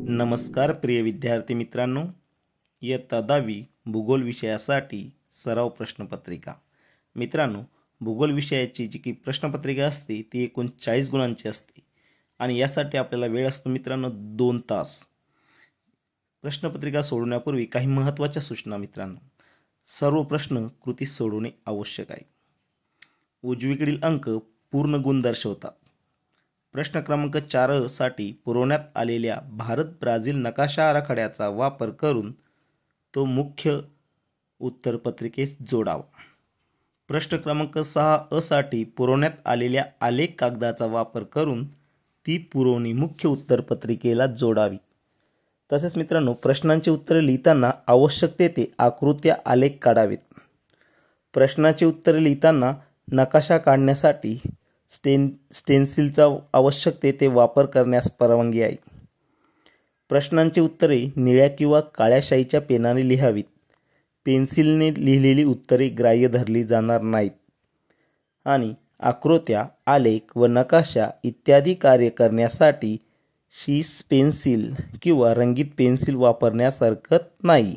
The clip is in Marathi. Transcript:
नमस्कार प्रिय विद्यार्थी मित्रांनो, इयत्ता 10वी भूगोल विषयासाठी सराव प्रश्नपत्रिका। मित्रांनो, भूगोल विषयाची जी की प्रश्नपत्रिका असते ती एकूण 40 गुणांची असते आणि यासाठी आपल्याला वेळ असतो मित्रांनो 2 तास। प्रश्नपत्रिका सोडवण्यापूर्वी काही महत्त्वाच्या सूचना मित्रांनो, सर्व प्रश्न कृती सोडवणे आवश्यक आहे। उजवीकडील अंक पूर्ण गुण दर्शवतात। प्रश्न क्रमांक 4 साठी पुरवण्यात आलेल्या भारत ब्राझील नकाशा आराखड्याचा वापर करून तो मुख्य उत्तरपत्रिकेस जोडावा। प्रश्न क्रमांक 6 साठी पुरवण्यात आलेल्या आलेख कागदाचा वापर करून ती पुरवणी मुख्य उत्तरपत्रिकेला जोडावी। तसेच मित्रांनो, प्रश्नांची उत्तरे लिहिताना आवश्यक तेथे आकृत्या आलेख काढावेत। प्रश्नाची उत्तरे लिहिताना नकाशा काढण्यासाठी स्टेन्सिलचा आवश्यक तेथे वापर करण्यास परवानगी आहे। प्रश्नांची उत्तरे निळ्या किंवा काळ्या शाईच्या पेनाने लिहावीत। पेन्सिलने लिहिलेली उत्तरे ग्राह्य धरली जाणार नाहीत आणि आकृत्या, आलेख व नकाशा इत्यादी कार्य करण्यासाठी शीस पेन्सिल किंवा रंगीत पेन्सिल वापरण्यास हरकत नाही।